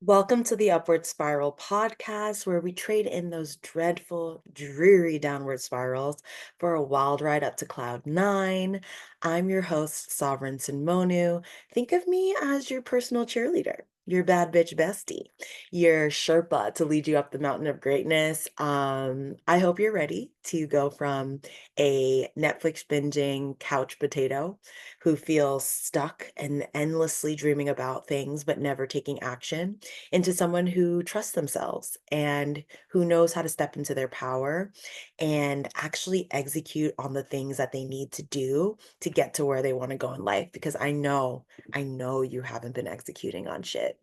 Welcome to the Upward Spiral podcast, where we trade in those dreadful, dreary downward spirals for a wild ride up to cloud nine. I'm your host, Sovereign Sinmonu. Think of me as your personal cheerleader, your bad bitch bestie, your Sherpa to lead you up the mountain of greatness. I hope you're ready to go from a Netflix binging couch potato who feels stuck and endlessly dreaming about things but never taking action into someone who trusts themselves and who knows how to step into their power and actually execute on the things that they need to do to get to where they want to go in life. Because I know you haven't been executing on shit.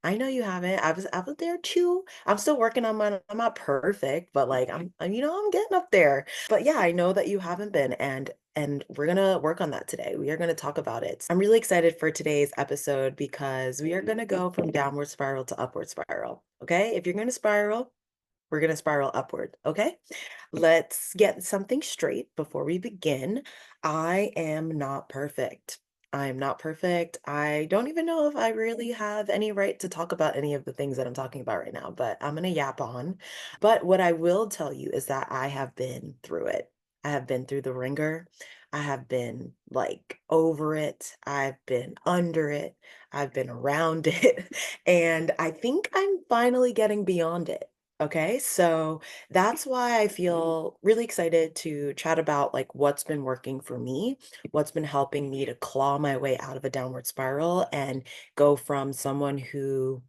I know you haven't. I was there too. I'm still working on mine. I'm not perfect, but like I'm getting up there. But yeah, I know that you haven't been and we're gonna work on that today. We are gonna talk about it. I'm really excited for today's episode because we are gonna go from downward spiral to upward spiral. Okay? If you're gonna spiral, we're gonna spiral upward. Okay? Let's get something straight before we begin. I am not perfect. I am not perfect. I don't even know if I really have any right to talk about any of the things that I'm talking about right now, but I'm going to yap on. But what I will tell you is that I have been through it. I have been through the ringer. I have been like over it. I've been under it. I've been around it. And I think I'm finally getting beyond it. Okay. So, that's why I feel really excited to chat about like what's been working for me, what's been helping me to claw my way out of a downward spiral and go from someone who,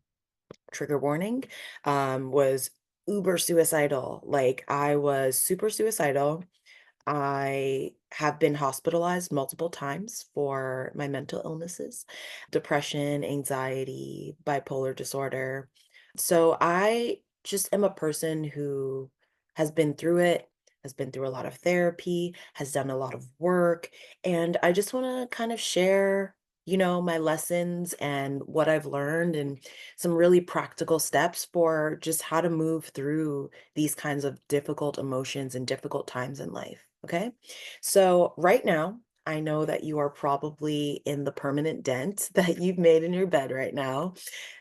trigger warning, was uber suicidal. Like I was super suicidal. I have been hospitalized multiple times for my mental illnesses, depression, anxiety, bipolar disorder. So I just am a person who has been through it, has been through a lot of therapy, has done a lot of work, and I just want to kind of share, my lessons and what I've learned and some really practical steps for just how to move through these kinds of difficult emotions and difficult times in life. Okay. So, right now, I know that you are probably in the permanent dent that you've made in your bed right now,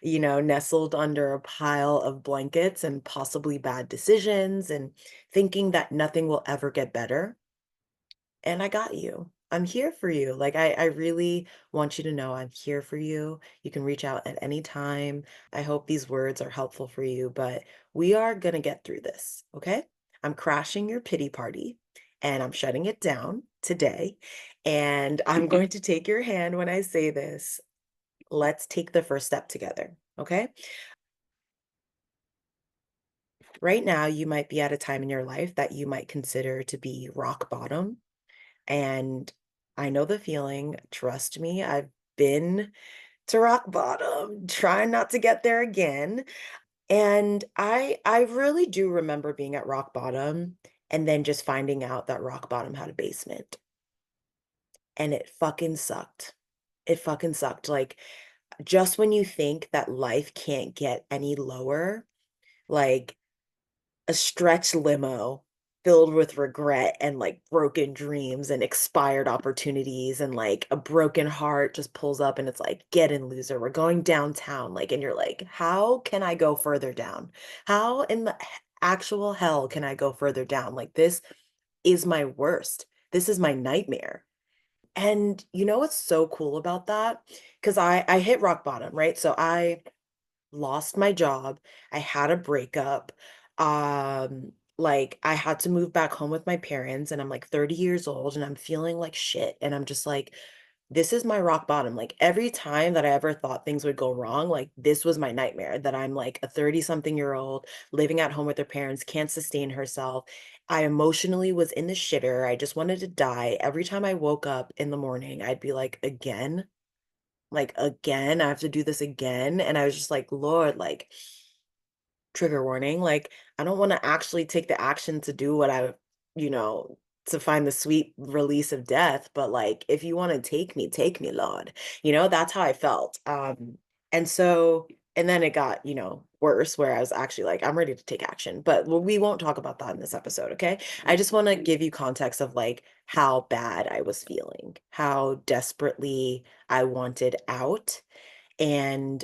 nestled under a pile of blankets and possibly bad decisions and thinking that nothing will ever get better. And I got you. I'm here for you. Like, I really want you to know I'm here for you. You can reach out at any time. I hope these words are helpful for you, but we are going to get through this. Okay. I'm crashing your pity party and I'm shutting it down today. And I'm going to take your hand when I say this. Let's take the first step together. Okay. Right now, you might be at a time in your life that you might consider to be rock bottom. And I know the feeling, trust me, I've been to rock bottom, trying not to get there again. And I really do remember being at rock bottom and then just finding out that rock bottom had a basement. And it fucking sucked. It fucking sucked. Like just when you think that life can't get any lower, like a stretch limo filled with regret and like broken dreams and expired opportunities and like a broken heart just pulls up and it's like, get in, loser. We're going downtown. Like, and you're like, how can I go further down? How in the actual hell can I go further down? Like, this is my worst. This is my nightmare. And you know what's so cool about that? Because I hit rock bottom, right? So I lost my job. I had a breakup. Like I had to move back home with my parents and I'm like 30 years old and I'm feeling like shit. And I'm just like, this is my rock bottom. Like every time that I ever thought things would go wrong, like this was my nightmare that I'm like a 30 something year old living at home with her parents, can't sustain herself. I emotionally was in the shitter. I just wanted to die. Every time I woke up in the morning, I'd be like, again, I have to do this again. And I was just like, Lord, like, trigger warning, like, I don't want to actually take the action to do what you know, to find the sweet release of death. But like, if you want to take me, Lord. That's how I felt. And so, and then it got, worse where I was actually like, I'm ready to take action. But we won't talk about that in this episode, okay? I just want to give you context of like how bad I was feeling, how desperately I wanted out. And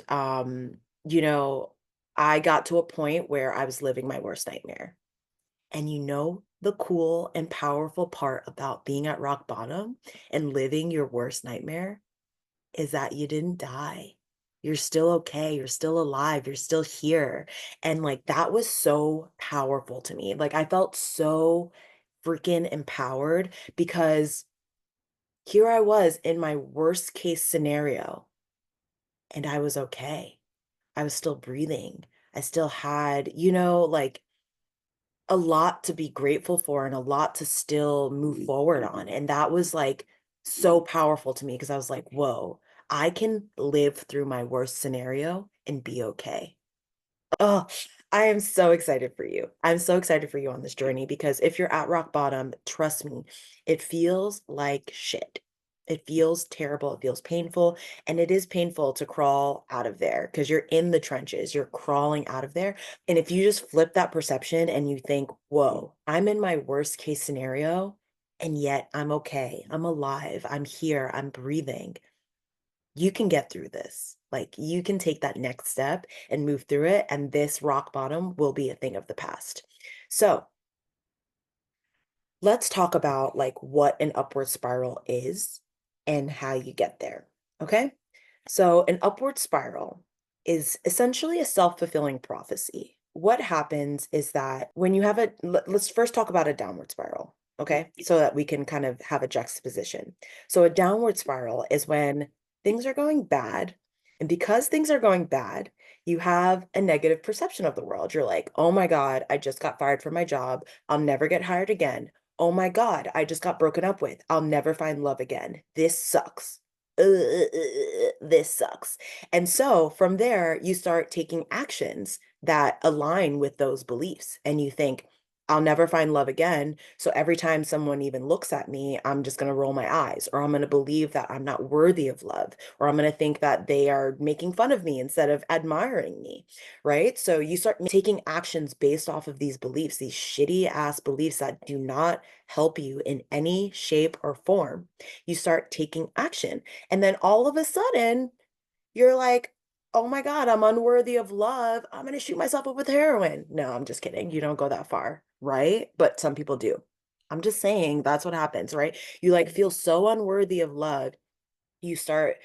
you know, I got to a point where I was living my worst nightmare. And the cool and powerful part about being at rock bottom and living your worst nightmare is that you didn't die. You're still okay. You're still alive. You're still here. And like that was so powerful to me. Like I felt so freaking empowered because here I was in my worst case scenario and I was okay. I was still breathing. I still had, like a lot to be grateful for and a lot to still move forward on. And that was like so powerful to me because I was like, whoa, I can live through my worst scenario and be okay. Oh, I am so excited for you. I'm so excited for you on this journey because if you're at rock bottom, trust me, it feels like shit. It feels terrible. It feels painful. And it is painful to crawl out of there because you're in the trenches. You're crawling out of there. And if you just flip that perception and you think, whoa, I'm in my worst case scenario, and yet I'm okay. I'm alive. I'm here. I'm breathing. You can get through this. Like you can take that next step and move through it, and this rock bottom will be a thing of the past. So let's talk about like what an upward spiral is and how you get there. Okay. So an upward spiral is essentially a self-fulfilling prophecy. What happens is that when you have let's first talk about a downward spiral. Okay. So that we can kind of have a juxtaposition. So a downward spiral is when things are going bad. And because things are going bad, you have a negative perception of the world. You're like, oh my God, I just got fired from my job. I'll never get hired again. Oh my God, I just got broken up with. I'll never find love again. This sucks. This sucks. And so from there, you start taking actions that align with those beliefs. And you think, I'll never find love again. So every time someone even looks at me, I'm just going to roll my eyes, or I'm going to believe that I'm not worthy of love, or I'm going to think that they are making fun of me instead of admiring me. Right. So you start taking actions based off of these beliefs, these shitty ass beliefs that do not help you in any shape or form. You start taking action. And then all of a sudden, you're like, oh my God, I'm unworthy of love. I'm going to shoot myself up with heroin. No, I'm just kidding. You don't go that far, right? But some people do. I'm just saying that's what happens, right? You like feel so unworthy of love, you start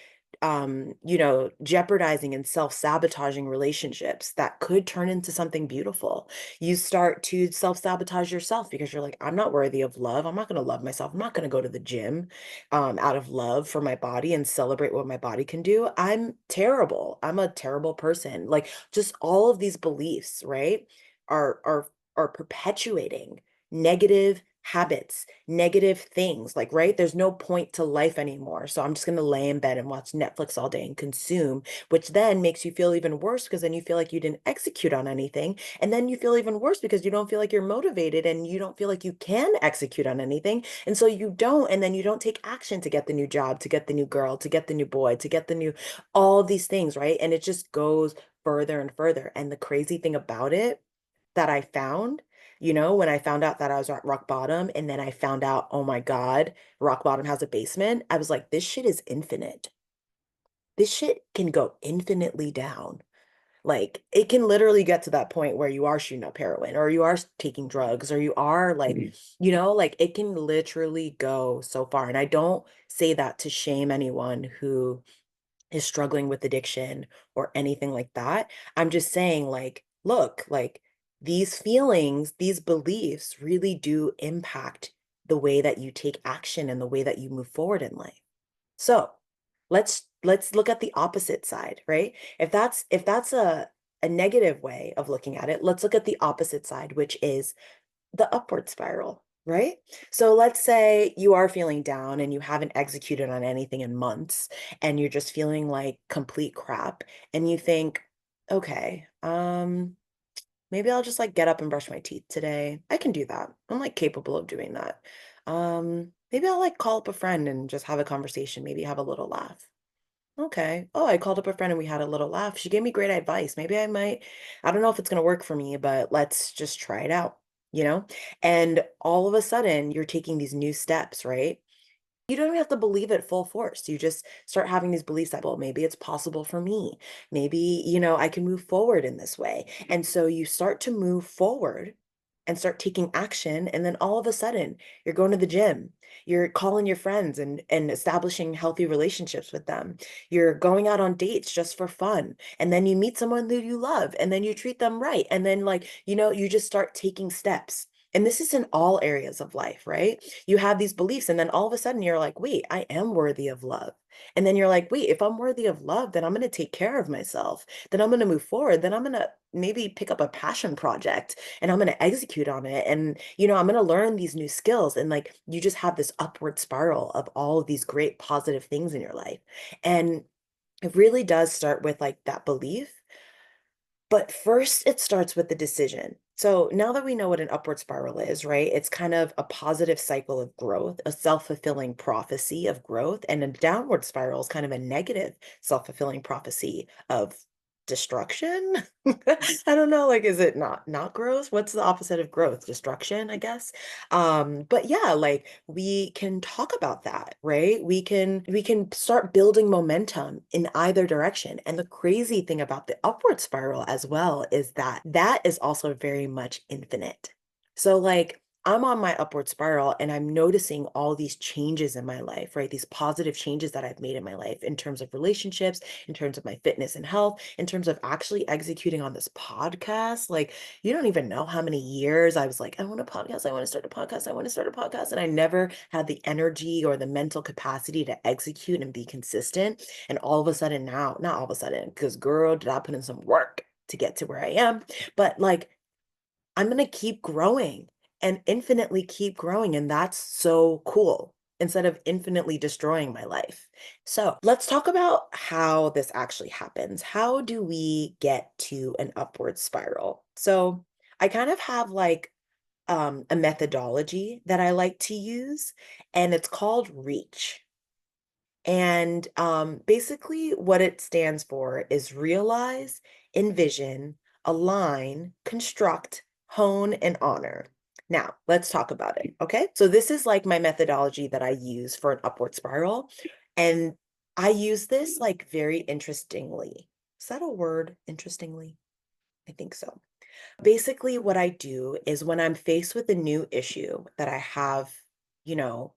jeopardizing and self-sabotaging relationships that could turn into something beautiful. You start to self-sabotage yourself because you're like, I'm not worthy of love. I'm not going to love myself. I'm not going to go to the gym out of love for my body and celebrate what my body can do. I'm terrible. I'm a terrible person. Like just all of these beliefs, right, are perpetuating negative habits, negative things. Like, right? There's no point to life anymore. So I'm just going to lay in bed and watch Netflix all day and consume, which then makes you feel even worse because then you feel like you didn't execute on anything. And then you feel even worse because you don't feel like you're motivated and you don't feel like you can execute on anything. And so you don't, and then you don't take action to get the new job, to get the new girl, to get the new boy, to get the new, all of these things, right? And it just goes further and further. And the crazy thing about it that I found, when I found out that I was at rock bottom and then I found out, oh my God, rock bottom has a basement, I was like, this shit is infinite. This shit can go infinitely down. Like it can literally get to that point where you are shooting up heroin or you are taking drugs or you are like, like it can literally go so far. And I don't say that to shame anyone who is struggling with addiction or anything like that. I'm just saying, like, look, like these feelings, these beliefs really do impact the way that you take action and the way that you move forward in life. So let's look at the opposite side, right? If that's a negative way of looking at it, let's look at the opposite side, which is the upward spiral, right? So let's say you are feeling down and you haven't executed on anything in months and you're just feeling like complete crap and you think, okay, maybe I'll just like get up and brush my teeth today. I can do that. I'm like capable of doing that. Maybe I'll like call up a friend and just have a conversation, maybe have a little laugh. Okay. Oh, I called up a friend and we had a little laugh. She gave me great advice. Maybe I don't know if it's going to work for me, but let's just try it out, you know? And all of a sudden, you're taking these new steps, right? You don't even have to believe it full force. You just start having these beliefs that, well, maybe it's possible for me. Maybe, I can move forward in this way. And so you start to move forward and start taking action. And then all of a sudden, you're going to the gym. You're calling your friends and establishing healthy relationships with them. You're going out on dates just for fun. And then you meet someone that you love and then you treat them right. And then, like, you just start taking steps. And this is in all areas of life, right? You have these beliefs, and then all of a sudden you're like, wait, I am worthy of love. And then you're like, wait, if I'm worthy of love, then I'm going to take care of myself. Then I'm going to move forward. Then I'm going to maybe pick up a passion project and I'm going to execute on it. And, I'm going to learn these new skills. And like, you just have this upward spiral of all of these great positive things in your life. And it really does start with like that belief, but first, it starts with the decision. So now that we know what an upward spiral is, right? It's kind of a positive cycle of growth, a self-fulfilling prophecy of growth, and a downward spiral is kind of a negative self-fulfilling prophecy of destruction. I don't know, like, is it not growth? What's the opposite of growth? Destruction, I guess. But yeah, like we can talk about that, right? We can start building momentum in either direction. And the crazy thing about the upward spiral as well is that that is also very much infinite. So like I'm on my upward spiral and I'm noticing all these changes in my life, right? These positive changes that I've made in my life in terms of relationships, in terms of my fitness and health, in terms of actually executing on this podcast. Like, you don't even know how many years I was like, I want a podcast, I want to start a podcast, I want to start a podcast. And I never had the energy or the mental capacity to execute and be consistent. And all of a sudden now, not all of a sudden, because girl, did I put in some work to get to where I am, but like, I'm going to keep growing and infinitely keep growing. And that's so cool instead of infinitely destroying my life. So let's talk about how this actually happens. How do we get to an upward spiral? So I kind of have like a methodology that I like to use, and it's called REACH. And basically, what it stands for is realize, envision, align, construct, hone, and honor. Now, let's talk about it. Okay. So, this is like my methodology that I use for an upward spiral. And I use this like very interestingly. Is that a word? Interestingly? I think so. Basically, what I do is when I'm faced with a new issue that I have, you know,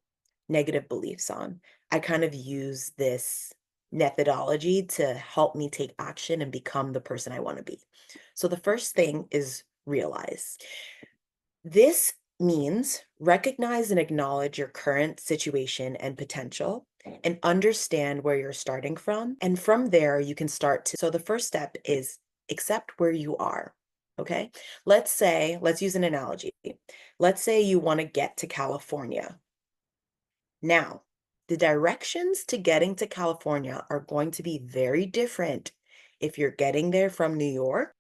negative beliefs on, I kind of use this methodology to help me take action and become the person I want to be. So the first thing is realize. This means recognize and acknowledge your current situation and potential and understand where you're starting from. And from there, you can start to. So the first step is accept where you are. Okay. Let's use an analogy. Let's say you want to get to California. Now, the directions to getting to California are going to be very different if you're getting there from New York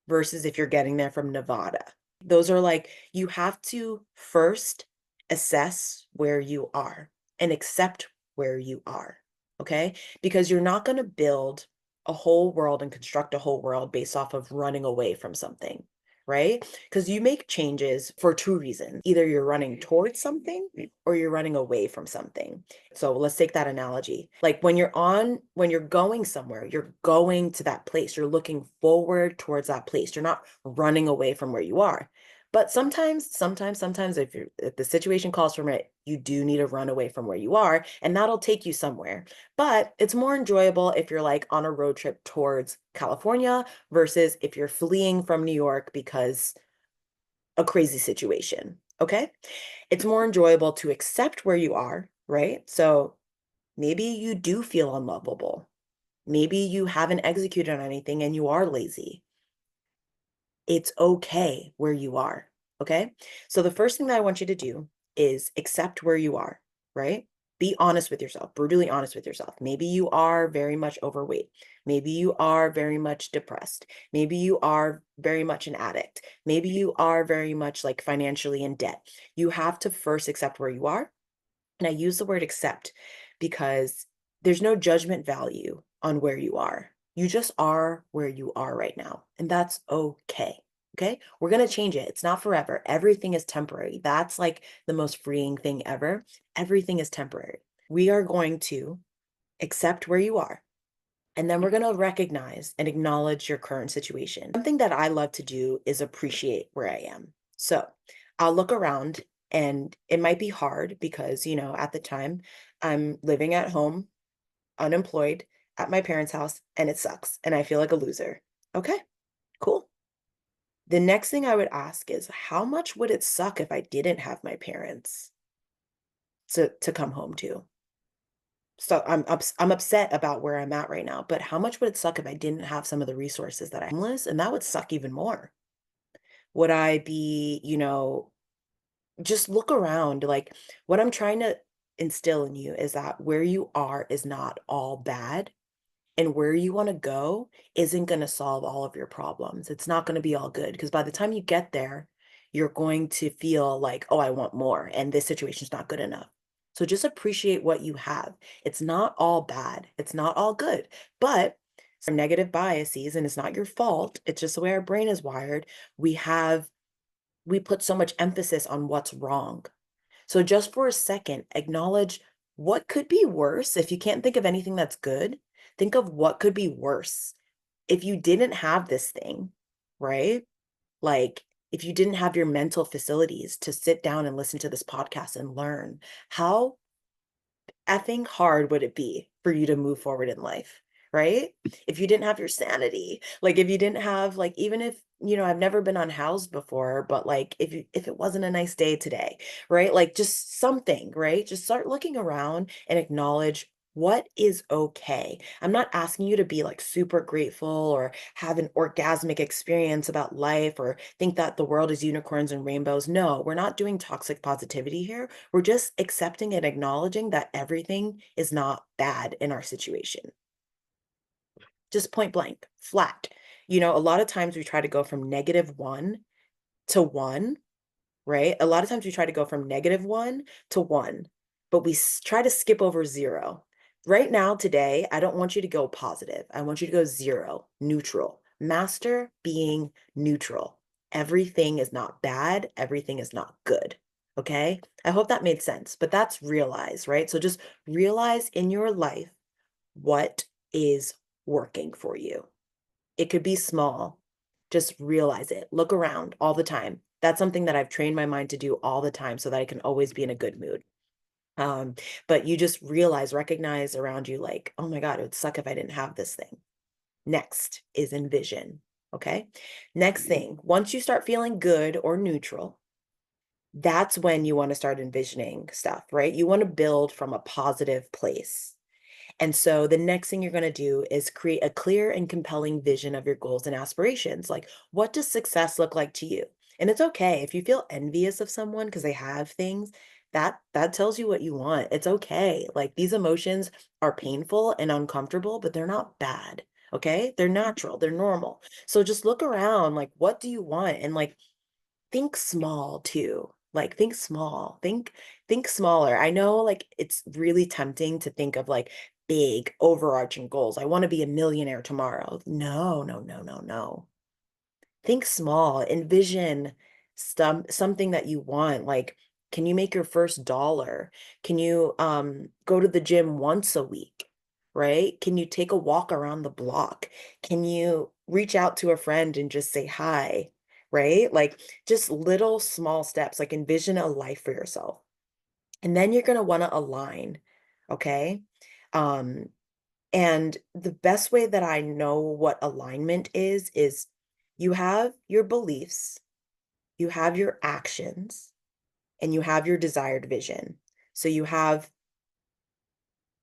versus if you're getting there from Nevada. Those are like, you have to first assess where you are and accept where you are. Okay. Because you're not going to build a whole world and construct a whole world based off of running away from something. Right. Because you make changes for two reasons. Either you're running towards something or you're running away from something. So let's take that analogy. Like when you're going somewhere, you're going to that place. You're looking forward towards that place. You're not running away from where you are. But sometimes if the situation calls for it, you do need to run away from where you are, and that'll take you somewhere. But it's more enjoyable if you're like on a road trip towards California versus if you're fleeing from New York because a crazy situation. Okay? It's more enjoyable to accept where you are, right? So maybe you do feel unlovable. Maybe you haven't executed on anything and you are lazy. It's okay where you are. Okay. So the first thing that I want you to do is accept where you are, right? Be honest with yourself, brutally honest with yourself. Maybe you are very much overweight. Maybe you are very much depressed. Maybe you are very much an addict. Maybe you are very much like financially in debt. You have to first accept where you are. And I use the word accept because there's no judgment value on where you are. You just are where you are right now. And that's okay. Okay. We're going to change it. It's not forever. Everything is temporary. That's like the most freeing thing ever. Everything is temporary. We are going to accept where you are. And then we're going to recognize and acknowledge your current situation. Something that I love to do is appreciate where I am. So I'll look around and it might be hard because, at the time I'm living at home, unemployed at my parents' house, and it sucks. And I feel like a loser. Okay, cool. The next thing I would ask is how much would it suck if I didn't have my parents to come home to? So I'm upset about where I'm at right now, but how much would it suck if I didn't have some of the resources that I homeless? And that would suck even more. Would I be, just look around. Like what I'm trying to instill in you is that where you are is not all bad. And where you want to go isn't going to solve all of your problems. It's not going to be all good because by the time you get there, you're going to feel like, oh, I want more, and this situation's not good enough. So just appreciate what you have. It's not all bad, it's not all good, but some negative biases, and it's not your fault. It's just the way our brain is wired. We put so much emphasis on what's wrong. So just for a second, acknowledge what could be worse. If you can't think of anything that's good, think of what could be worse. If you didn't have this thing, right? Like if you didn't have your mental facilities to sit down and listen to this podcast and learn, how effing hard would it be for you to move forward in life, right? If you didn't have your sanity, like if you didn't have like even if I've never been unhoused before, but like if it wasn't a nice day today, right? Like just something, right? Just start looking around and acknowledge what is okay. I'm not asking you to be like super grateful or have an orgasmic experience about life or think that the world is unicorns and rainbows. No, we're not doing toxic positivity here. We're just accepting and acknowledging that everything is not bad in our situation. Just point blank, flat. A lot of times we try to go from -1 to 1, right? A lot of times we try to go from -1 to 1, but we try to skip over 0. Right now, today, I don't want you to go positive. I want you to go 0, neutral. Master being neutral. Everything is not bad. Everything is not good. Okay? I hope that made sense, but that's realize, right? So just realize in your life what is working for you. It could be small. Just realize it. Look around all the time. That's something that I've trained my mind to do all the time so that I can always be in a good mood. Um, but you just realize, recognize around you, like, oh my God, it would suck if I didn't have this thing. Next is envision. Okay. Next thing, once you start feeling good or neutral, that's when you want to start envisioning stuff, right? You want to build from a positive place. And so the next thing you're going to do is create a clear and compelling vision of your goals and aspirations. Like, what does success look like to you? And it's okay if you feel envious of someone because they have things that tells you what you want. It's okay. Like these emotions are painful and uncomfortable, but they're not bad. Okay? They're natural, they're normal. So just look around, like what do you want? And like think small too. Like think small. Think smaller. I know like it's really tempting to think of like big overarching goals. I want to be a millionaire tomorrow. No, no, no, no, no. Think small. Envision something that you want. Like can you make your first dollar? Can you go to the gym once a week? Right? Can you take a walk around the block? Can you reach out to a friend and just say hi? Right? Like just little small steps, like envision a life for yourself. And then you're going to want to align. Okay. Um, and the best way that I know what alignment is you have your beliefs, you have your actions, and you have your desired vision. So you have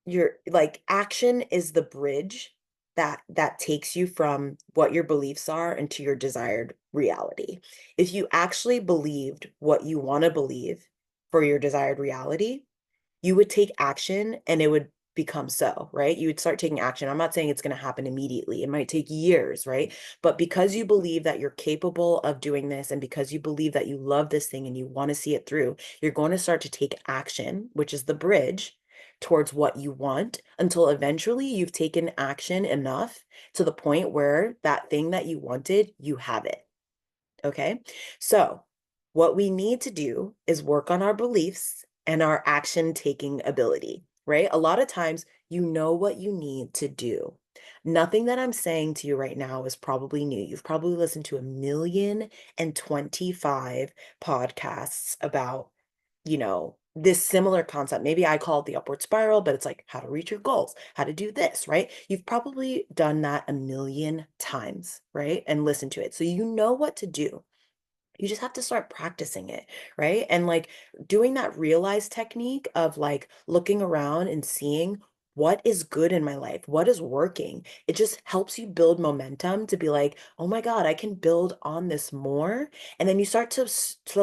your like action is the bridge that takes you from what your beliefs are into your desired reality. If you actually believed what you want to believe for your desired reality, you would take action and it would become so, right? You would start taking action. I'm not saying it's going to happen immediately. It might take years, right? But because you believe that you're capable of doing this and because you believe that you love this thing and you want to see it through, you're going to start to take action, which is the bridge towards what you want until eventually you've taken action enough to the point where that thing that you wanted, you have it. Okay. So what we need to do is work on our beliefs and our action taking ability. right? A lot of times you know what you need to do. Nothing that I'm saying to you right now is probably new. You've probably listened to 1,025 podcasts about, this similar concept. Maybe I call it the upward spiral, but it's like how to reach your goals, how to do this, right? You've probably done that a million times, right? And listen to it. So you know what to do. You just have to start practicing it, right? And like doing that realize technique of like looking around and seeing what is good in my life, what is working. It just helps you build momentum to be like, oh my God, I can build on this more. And then you start to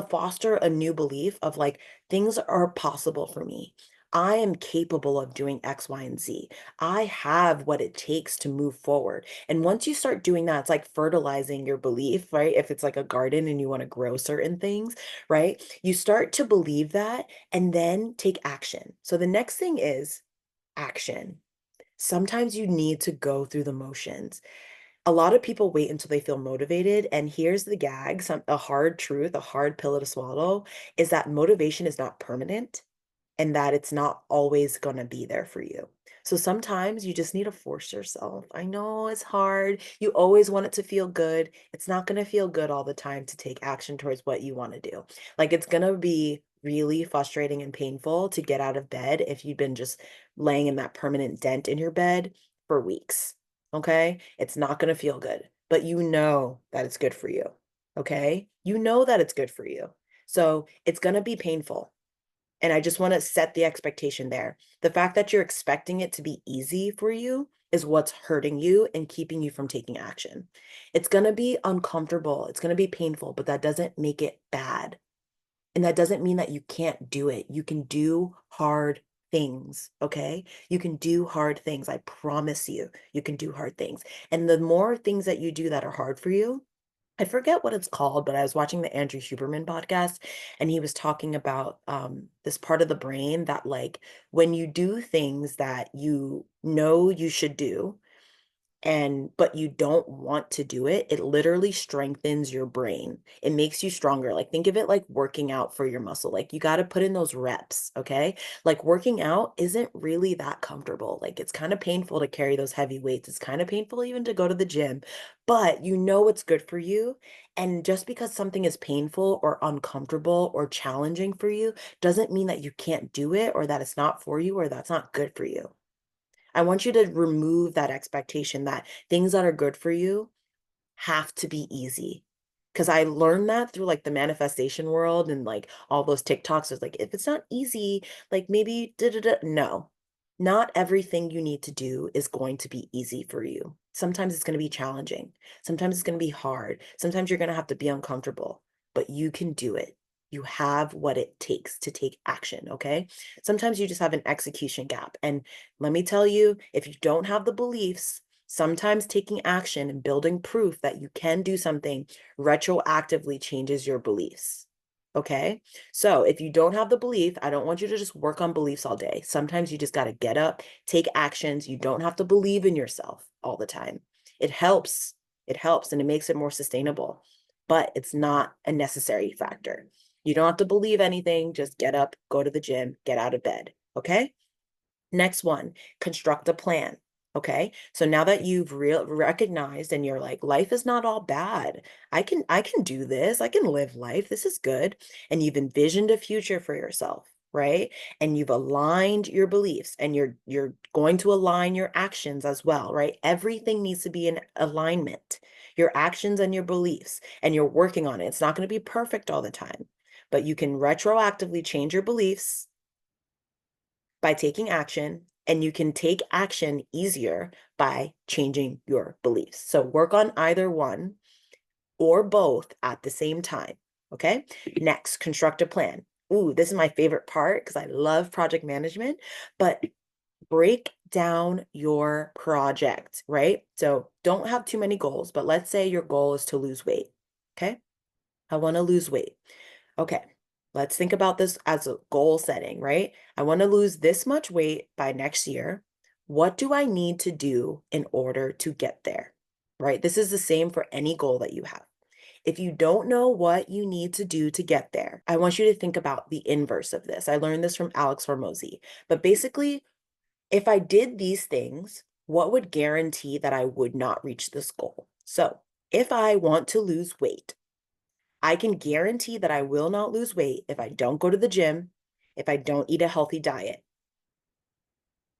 foster a new belief of like, things are possible for me. I am capable of doing X, Y, and Z. I have what it takes to move forward. And once you start doing that, it's like fertilizing your belief, right? If it's like a garden and you want to grow certain things, right? You start to believe that and then take action. So the next thing is action. Sometimes you need to go through the motions. A lot of people wait until they feel motivated. And here's the gag, a hard truth, a hard pill to swallow is that motivation is not permanent and that it's not always going to be there for you. So sometimes you just need to force yourself. I know it's hard. You always want it to feel good. It's not going to feel good all the time to take action towards what you want to do. Like it's going to be really frustrating and painful to get out of bed if you've been just laying in that permanent dent in your bed for weeks. Okay? It's not going to feel good, but you know that it's good for you. Okay? You know that it's good for you. So it's going to be painful. And I just want to set the expectation there. The fact that you're expecting it to be easy for you is what's hurting you and keeping you from taking action. It's going to be uncomfortable. It's going to be painful, but that doesn't make it bad. And that doesn't mean that you can't do it. You can do hard things, okay? You can do hard things. I promise you, you can do hard things. And the more things that you do that are hard for you, I forget what it's called, but I was watching the Andrew Huberman podcast and he was talking about this part of the brain that like when you do things that you know you should do, but you don't want to do it, it literally strengthens your brain. It makes you stronger. Like think of it like working out for your muscle. Like you got to put in those reps, okay? Like working out isn't really that comfortable. Like it's kind of painful to carry those heavy weights. It's kind of painful even to go to the gym, but you know it's good for you. And just because something is painful or uncomfortable or challenging for you doesn't mean that you can't do it or that it's not for you or that's not good for you. I want you to remove that expectation that things that are good for you have to be easy. Because I learned that through like the manifestation world and like all those TikToks. It's like, if it's not easy, like maybe da da da. No, not everything you need to do is going to be easy for you. Sometimes it's going to be challenging. Sometimes it's going to be hard. Sometimes you're going to have to be uncomfortable, but you can do it. You have what it takes to take action. Okay. Sometimes you just have an execution gap. And let me tell you, if you don't have the beliefs, sometimes taking action and building proof that you can do something retroactively changes your beliefs. Okay. So if you don't have the belief, I don't want you to just work on beliefs all day. Sometimes you just got to get up, take actions. You don't have to believe in yourself all the time. It helps. It helps and it makes it more sustainable, but it's not a necessary factor. You don't have to believe anything. Just get up, go to the gym, get out of bed. Okay. Next one, construct a plan. Okay. So now that you've recognized and you're like, life is not all bad. I can do this. I can live life. This is good. And you've envisioned a future for yourself, right? And you've aligned your beliefs and you're going to align your actions as well, right? Everything needs to be in alignment. Your actions and your beliefs, and you're working on it. It's not going to be perfect all the time, but you can retroactively change your beliefs by taking action, and you can take action easier by changing your beliefs. So work on either one or both at the same time. Okay. Next, construct a plan. Ooh, this is my favorite part because I love project management, but break down your project, right? So don't have too many goals, but let's say your goal is to lose weight. Okay. I want to lose weight. Okay, let's think about this as a goal setting, right? I want to lose this much weight by next year. What do I need to do in order to get there? Right? This is the same for any goal that you have. If you don't know what you need to do to get there, I want you to think about the inverse of this. I learned this from Alex Hormozy, but basically, If I did these things, what would guarantee that I would not reach this goal? So, if I want to lose weight, I can guarantee that I will not lose weight if I don't go to the gym, if I don't eat a healthy diet.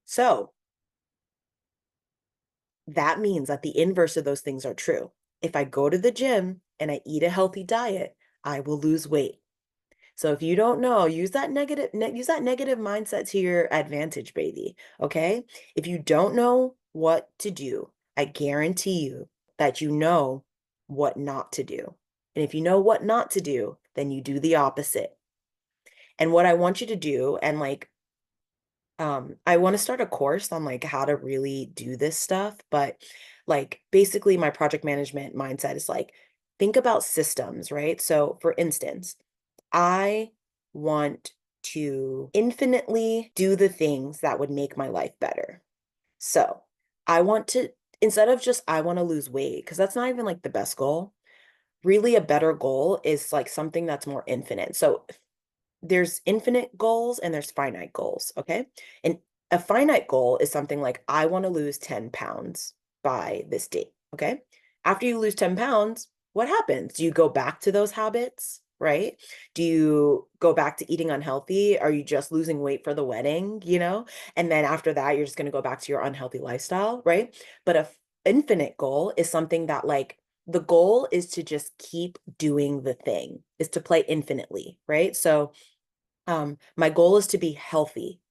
So, that means that the inverse of those things are true. If I go to the gym and I eat a healthy diet, I will lose weight. So if you don't know, use that negative mindset to your advantage, baby. Okay? If you don't know what to do, I guarantee you that you know what not to do. And if you know what not to do, then you do the opposite. And what I want you to do, and like I want to start a course on like how to really do this stuff, but like basically my project management mindset is like think about systems, right? So for instance, I want to infinitely do the things that would make my life better. So I want to, instead of just, I want to lose weight, because that's not even like the best goal. Really, a better goal is like something that's more infinite. So there's infinite goals and there's finite goals, okay? And a finite goal is something like, I want to lose 10 pounds by this date, okay? After you lose 10 pounds, what happens? Do you go back to those habits, right? Do you go back to eating unhealthy? Are you just losing weight for the wedding, you know? And then after that, you're just going to go back to your unhealthy lifestyle, right? But a infinite goal is something that like, the goal is to just keep doing the thing, is to play infinitely, right? So my goal is to be healthy,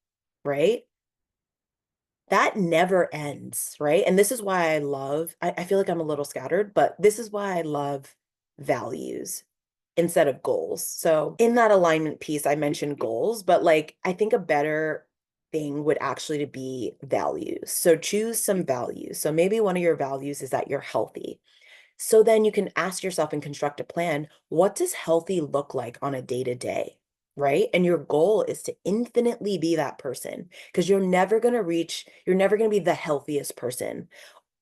right? That never ends, right? And this is why I feel like I'm a little scattered, but this is why I love values instead of goals. So in that alignment piece, I mentioned goals, but like I think a better thing would actually to be values. So choose some values. So maybe one of your values is that you're healthy. So then you can ask yourself and construct a plan, what does healthy look like on a day to day? Right. And your goal is to infinitely be that person because you're never going to be the healthiest person,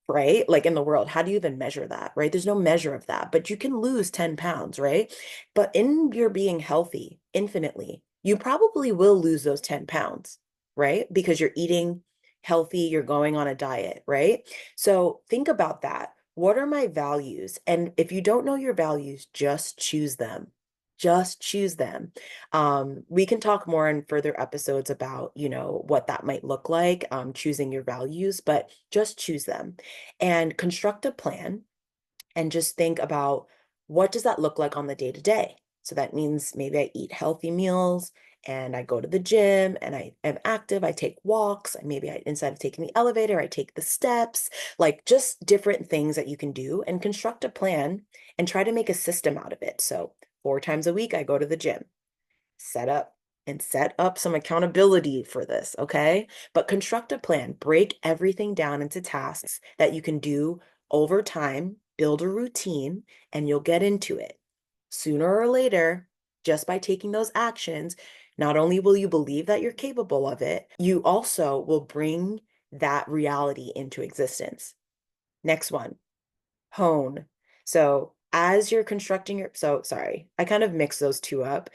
right? Like in the world, how do you even measure that, right? There's no measure of that, but you can lose 10 pounds, right? But in your being healthy infinitely, you probably will lose those 10 pounds, right? Because you're eating healthy, you're going on a diet, right? So think about that. What are my values? And if you don't know your values, just choose them. Just choose them. We can talk more in further episodes about, what that might look like, choosing your values, but just choose them and construct a plan and just think about what does that look like on the day to day. So that means maybe I eat healthy meals and I go to the gym and I am active. I take walks. Instead of taking the elevator, I take the steps, like just different things that you can do and construct a plan and try to make a system out of it. So 4 times a week, I go to the gym, set up some accountability for this, okay? But construct a plan, break everything down into tasks that you can do over time, build a routine, and you'll get into it. Sooner or later, just by taking those actions, not only will you believe that you're capable of it, you also will bring that reality into existence. Next one, hone. So as you're sorry, I kind of mix those two up.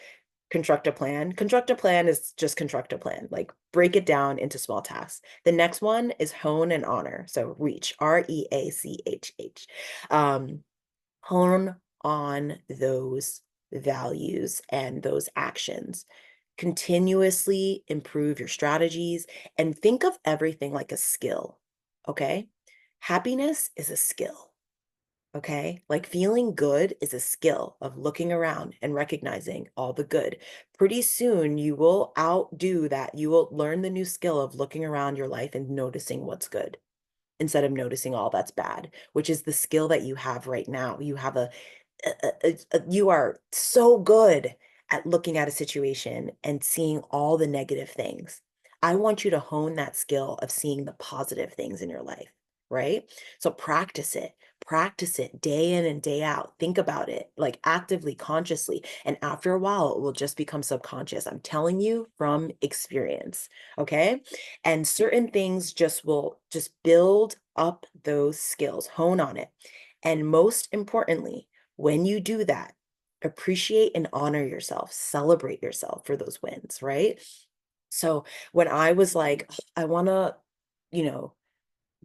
Construct a plan. Construct a plan is just construct a plan, like break it down into small tasks. The next one is hone and honor. So reach, REACHH. Hone on those values and those actions. Continuously improve your strategies and think of everything like a skill. Okay. Happiness is a skill. Okay. Like feeling good is a skill of looking around and recognizing all the good. Pretty soon you will outdo that. You will learn the new skill of looking around your life and noticing what's good instead of noticing all that's bad, which is the skill that you have right now. You have you are so good at looking at a situation and seeing all the negative things. I want you to hone that skill of seeing the positive things in your life, right? So practice it day in and day out. Think about it like actively, consciously. And after a while, it will just become subconscious. I'm telling you from experience. Okay. And certain things will just build up those skills, hone on it. And most importantly, when you do that, appreciate and honor yourself, celebrate yourself for those wins, right? So when I was like, "Ugh, I want to, you know,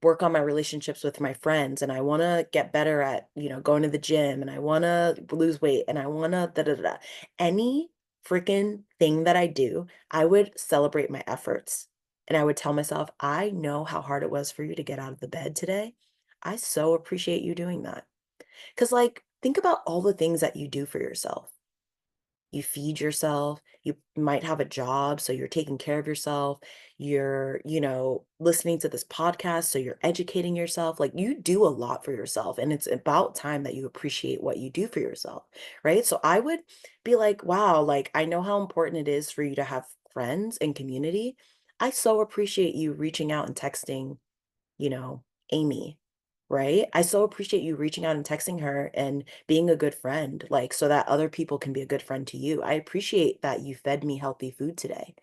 work on my relationships with my friends and I want to get better at, going to the gym and I want to lose weight and I want to da da da." Any freaking thing that I do, I would celebrate my efforts. And I would tell myself, "I know how hard it was for you to get out of the bed today. I so appreciate you doing that." Cuz like think about all the things that you do for yourself. You feed yourself, you might have a job, so you're taking care of yourself. You're, listening to this podcast, so you're educating yourself. Like you do a lot for yourself, and it's about time that you appreciate what you do for yourself, right? So I would be like, wow, like I know how important it is for you to have friends and community. I so appreciate you reaching out and texting you know, Amy, right? I so appreciate you reaching out and texting her and being a good friend, like so that other people can be a good friend to you. I appreciate that you fed me healthy food today.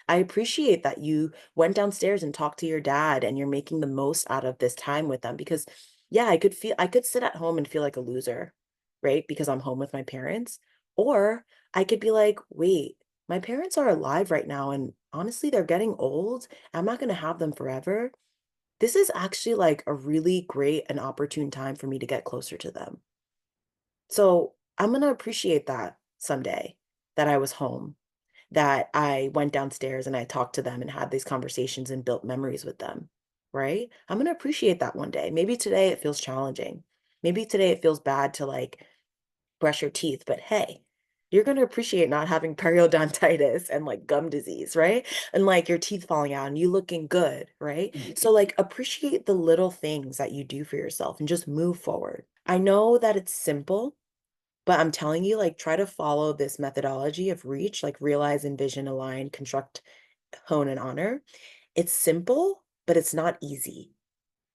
I appreciate that you went downstairs and talked to your dad and you're making the most out of this time with them because yeah, I could sit at home and feel like a loser, right? Because I'm home with my parents. Or I could be like, wait, my parents are alive right now and honestly they're getting old. I'm not going to have them forever. This is actually like a really great and opportune time for me to get closer to them. So I'm going to appreciate that someday that I was home, that I went downstairs and I talked to them and had these conversations and built memories with them, right? I'm going to appreciate that one day. Maybe today it feels challenging. Maybe today it feels bad to like brush your teeth, but hey, you're gonna appreciate not having periodontitis and, like, gum disease, right? And, like, your teeth falling out and you looking good, right? So, like, appreciate the little things that you do for yourself and just move forward. I know that it's simple, but I'm telling you, like, try to follow this methodology of reach, like, realize, envision, align, construct, hone, and honor. It's simple, but it's not easy.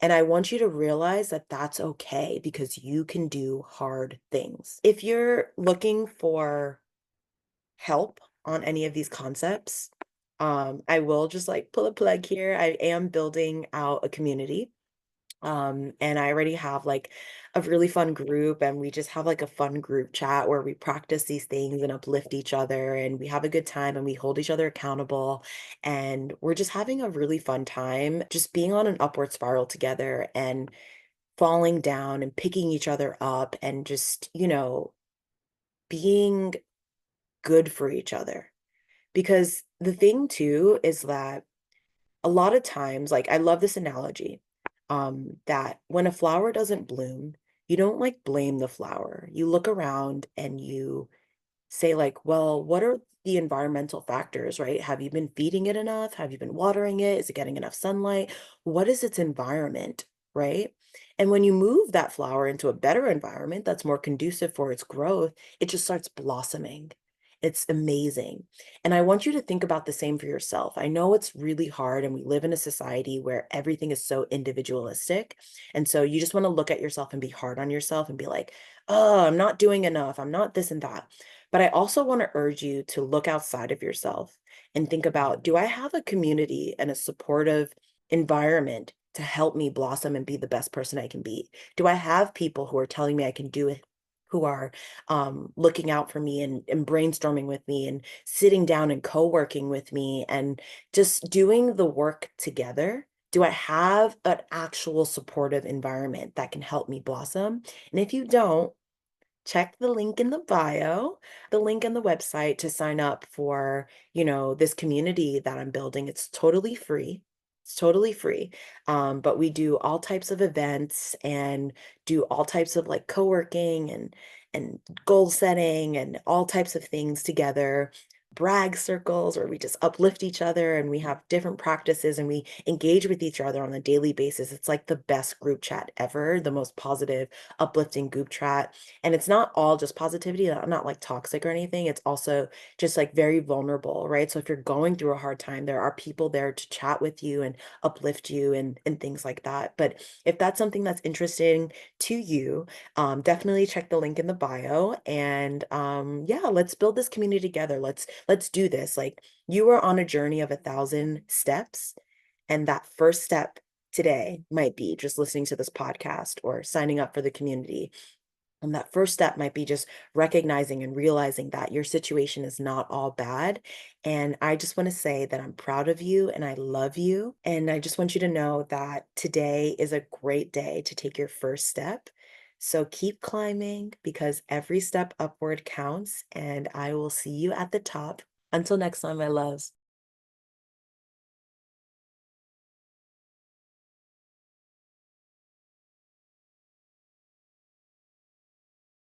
And I want you to realize that that's okay because you can do hard things. If you're looking for help on any of these concepts, I will just like pull a plug here. I am building out a community. And I already have like a really fun group, and we just have like a fun group chat where we practice these things and uplift each other, and we have a good time and we hold each other accountable. And we're just having a really fun time, just being on an upward spiral together and falling down and picking each other up and just, being good for each other. Because the thing too is that a lot of times, like I love this analogy, that when a flower doesn't bloom, you don't like blame the flower. You look around and you say like, well, what are the environmental factors, right? Have you been feeding it enough? Have you been watering it? Is it getting enough sunlight? What is its environment, right? And when you move that flower into a better environment that's more conducive for its growth, it just starts blossoming. It's amazing. And I want you to think about the same for yourself. I know it's really hard, and we live in a society where everything is so individualistic. And so you just want to look at yourself and be hard on yourself and be like, oh, I'm not doing enough. I'm not this and that. But I also want to urge you to look outside of yourself and think about, do I have a community and a supportive environment to help me blossom and be the best person I can be? Do I have people who are telling me I can do it? Who are looking out for me and brainstorming with me and sitting down and co-working with me and just doing the work together? Do I have an actual supportive environment that can help me blossom? And if you don't, check the link in the bio, the link in the website to sign up for, this community that I'm building. It's totally free. It's totally free. But we do all types of events and do all types of like co-working and goal setting and all types of things together. Brag circles where we just uplift each other and we have different practices and we engage with each other on a daily basis. It's like the best group chat ever, the most positive, uplifting group chat, and it's not all just positivity, not like toxic or anything. It's also just like very vulnerable, right? So if you're going through a hard time, there are people there to chat with you and uplift you and things like that. But if that's something that's interesting to you, definitely check the link in the bio. And yeah, let's build this community together. Let's do this. Like you are on a journey of 1,000 steps, and that first step today might be just listening to this podcast or signing up for the community And that first step might be just recognizing and realizing that your situation is not all bad. And I just want to say that I'm proud of you and I love you. And I just want you to know that today is a great day to take your first step. So keep climbing because every step upward counts. And I will see you at the top. Until next time, my loves.